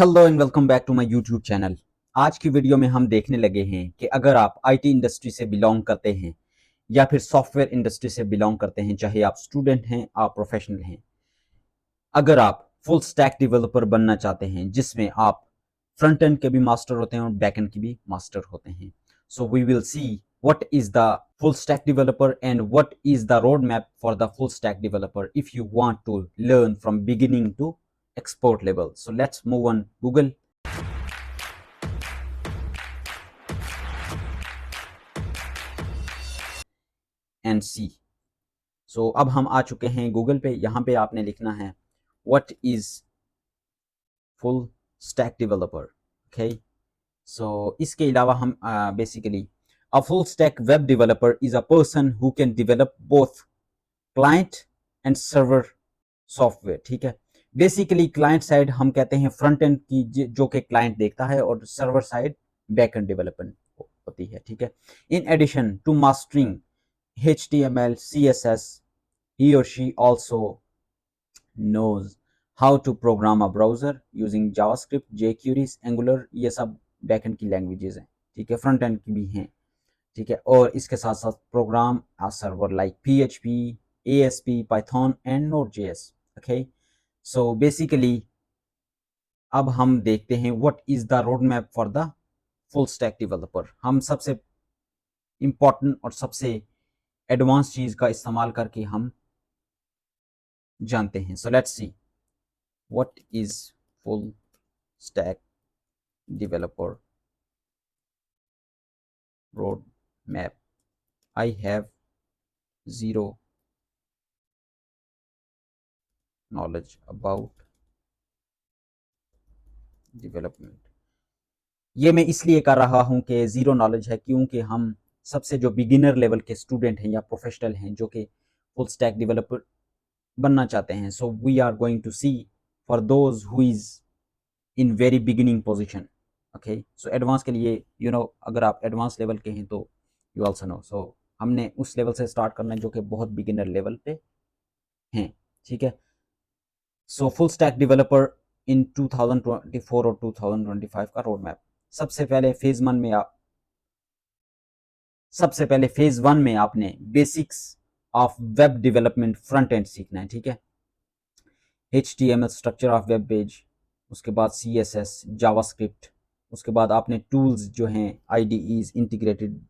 Hello and welcome back to my YouTube channel. आज की video में हम देखने लगे हैं कि अगर आप आईटी इंडस्ट्री से बिलोंग करते हैं या फिर सॉफ्टवेयर इंडस्ट्री से बिलोंग करते हैं, चाहे आप स्टूडेंट हैं आप प्रोफेशनल हैं, अगर आप फुल स्टैक डेवलपर बनना चाहते हैं जिसमें आप फ्रंट एंड के भी मास्टर होते हैं और बैक एंड के भी मास्टर होते हैं, so we will see what is the full stack developer and what is the roadmap for the full stack developer if you want to learn from beginning to expert level. So let's move on Google and see. So अब हम आ चुके हैं Google पे। यहाँ पे आपने लिखना है what is full stack developer. Okay, so इसके अलावा हम basically a full stack web developer is a person who can develop both client and server software. ठीक है, बेसिकली क्लाइंट साइड हम कहते हैं फ्रंट एंड की जो कि क्लाइंट देखता है, और server side back end development होती है। ठीक है, in addition to mastering HTML CSS, he or she also knows how to program a browser using JavaScript, jQuery, Angular, ये सब बैक एंड की लैंग्वेजेस हैं। ठीक है, फ्रंट एंड की भी हैं। ठीक है, और इसके साथ साथ प्रोग्राम आ server like PHP, ASP, Python and Node.js. Okay, so basically अब हम देखते हैं what is the road map for the full stack developer. हम सबसे इंपॉर्टेंट और सबसे एडवांस चीज का इस्तेमाल करके हम जानते हैं। So let's see what is full stack developer road map. I have zero knowledge about development. ये मैं इसलिए कर रहा हूं कि जीरो नॉलेज है क्योंकि हम सबसे जो बिगिनर लेवल के स्टूडेंट हैं या प्रोफेशनल हैं जो कि फुल स्टैक डेवलपर बनना चाहते हैं, so we are going to see for those who is in very beginning position. Okay, so advance के लिए अगर आप एडवांस लेवल के हैं तो यू आल्सो नो, सो हमने उस लेवल से स्टार्ट करना है जो कि बहुत बिगिनर लेवल पे हैं। ठीक है, so full stack developer in 2024 और 2025 का रोड मैप। सबसे पहले फेज वन में आपने basics of web development front end सीखना है। ठीक है, HTML structure of web page, उसके बाद CSS, जावास्क्रिप्ट, उसके बाद आपने टूल्स जो हैं IDEs, इंटीग्रेटेड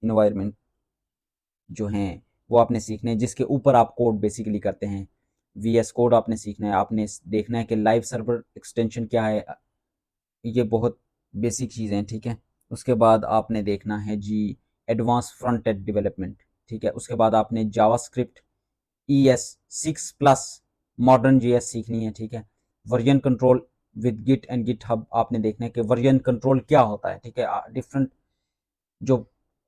इन्वायरमेंट जो हैं वो आपने सीखने हैं, जिसके ऊपर आप कोड बेसिकली करते हैं। VS कोड आपने सीखना है, आपने देखना है कि लाइव सर्वर एक्सटेंशन क्या है, ये बहुत बेसिक चीज़ें हैं। ठीक है, उसके बाद आपने देखना है जी एडवांस फ्रंट एंड डेवलपमेंट। ठीक है, उसके बाद आपने JavaScript ES6 plus modern JS सीखनी है। ठीक है, version control with git and GitHub आपने देखना है कि वर्जन कंट्रोल क्या होता है। ठीक है, डिफरेंट जो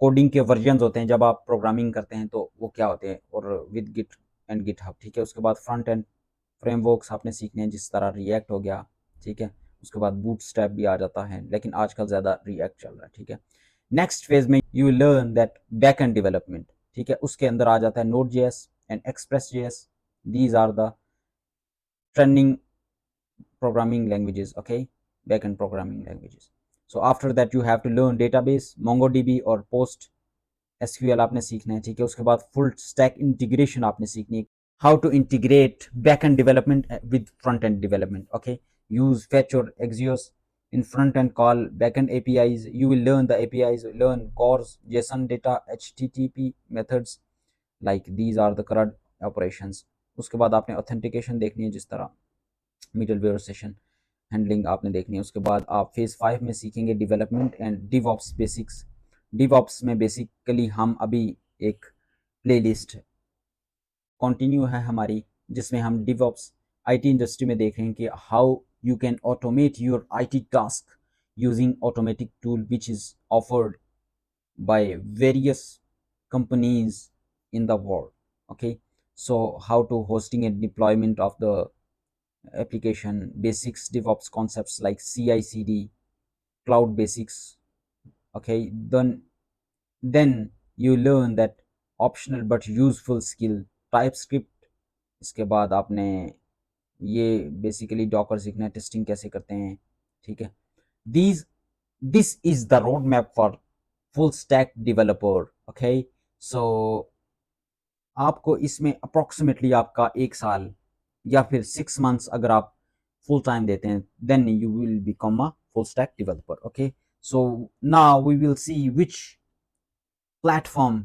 कोडिंग के वर्जन होते हैं जब आप प्रोग्रामिंग करते हैं तो वो क्या होते हैं, और विद गिट एंड गिटहब। ठीक है, उसके बाद फ्रंट एंड फ्रेमवर्क्स आपने सीखने हैं, जिस तरह रिएक्ट हो गया। ठीक है, उसके बाद बूटस्ट्रैप भी आ जाता है, लेकिन आजकल ज़्यादा रिएक्ट चल रहा है। ठीक है, नेक्स्ट फेज में you learn that back end development. ठीक है, उसके अंदर आ जाता है Node.js and Express.js। These are the trending programming languages. Okay, backend programming languages. So after that you have to learn database, MongoDB और PostgreSQL आपने सीखना है। ठीक है, उसके बाद full stack integration आपने सीखनी है, how to integrate backend development with front end development. Okay, use fetch or axios in front end, call backend APIs. You will learn the APIs, learn cores, JSON data, HTTP methods, like these are the CRUD operations. उसके बाद आपने authentication देखनी है, जिस तरह middleware session handling आपने देखनी है। उसके बाद आप फेज 5 में सीखेंगे development and DevOps basics. DevOps में बेसिकली हम अभी एक प्लेलिस्ट कंटिन्यू है हमारी, जिसमें हम DevOps IT इंडस्ट्री में देख रहे हैं कि how you can automate your IT task using automatic tool which is offered by various companies in the world. Okay, so how to hosting and deployment of the application basics, DevOps concepts like CI/CD, cloud basics. Okay, then you learn that optional but useful skill TypeScript। इसके बाद आपने ये basically Docker सीखना है, testing कैसे करते हैं, ठीक है। these this is the roadmap for full stack developer, okay? So आपको इसमें अप्रोक्सीमेटली आपका 1 साल या फिर 6 मंथ्स अगर आप फुल टाइम देते हैं, then you will become a full stack developer, okay? So now we will see which platform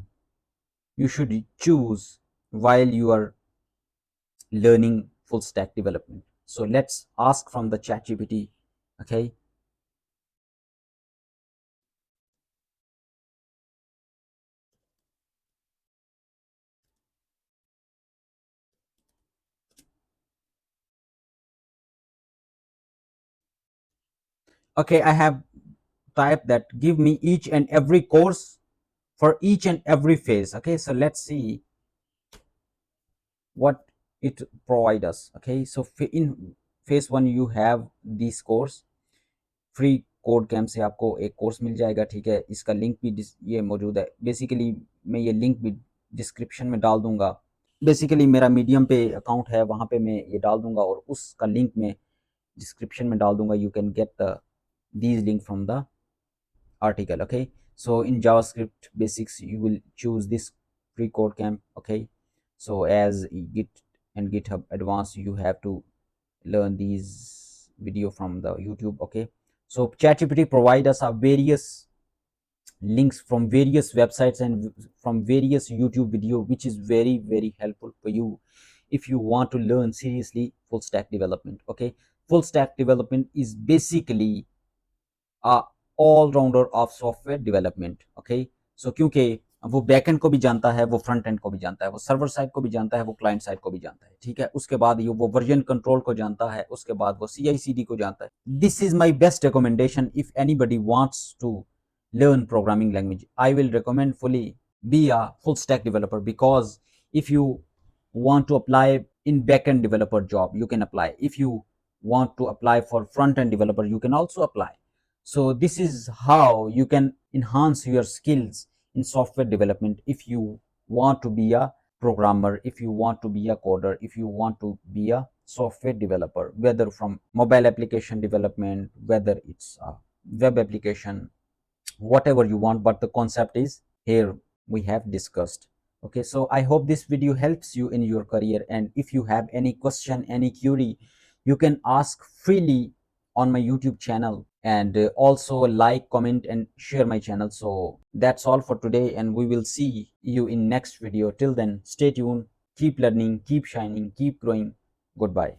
you should choose while you are learning full stack development. So let's ask from the chat GPT, okay? Okay, I have typed that give me each and every course for each and every phase. Okay, so let's see what it provide us. Okay, so in phase 1 you have this course, free code camp से आपको एक course मिल जाएगा, ठीक है? इसका link भी ये मौजूद है। बेसिकली मैं ये लिंक भी डिस्क्रिप्शन में डाल दूंगा। बेसिकली मेरा मीडियम पे अकाउंट है, वहाँ पे मैं ये डाल दूंगा और उसका लिंक मैं डिस्क्रिप्शन में डाल दूंगा। You can get the these link from the article, okay? So in JavaScript basics you will choose this free code camp, okay? So as Git and GitHub advanced you have to learn these video from the YouTube, okay? So ChatGPT provide us a various links from various websites and from various YouTube video, which is very helpful for you if you want to learn seriously full stack development, okay? Full stack development is basically a all rounder of software development, okay? So क्योंकि वो backend को भी जानता है, वो front end को भी जानता है, वो सर्वर साइड को भी जानता है, वो क्लाइंट साइड को भी जानता है, ठीक है? उसके बाद ये वो वर्जन कंट्रोल को जानता है, उसके बाद वो CI/CD को जानता है। This is my best recommendation if anybody wants to learn programming language. I will recommend fully be a full stack developer, because if you want to apply in backend developer job you can apply. If you want to apply for front end developer you can also apply. So this is how you can enhance your skills in software development. If you want to be a programmer, if you want to be a coder, if you want to be a software developer, whether from mobile application development, whether it's a web application, whatever you want, but the concept is here we have discussed. Okay, so I hope this video helps you in your career, and if you have any question, any query, you can ask freely on my YouTube channel, and also like, comment and share my channel. So that's all for today, and we will see you in next video. Till then, stay tuned, keep learning, keep shining, keep growing. Goodbye.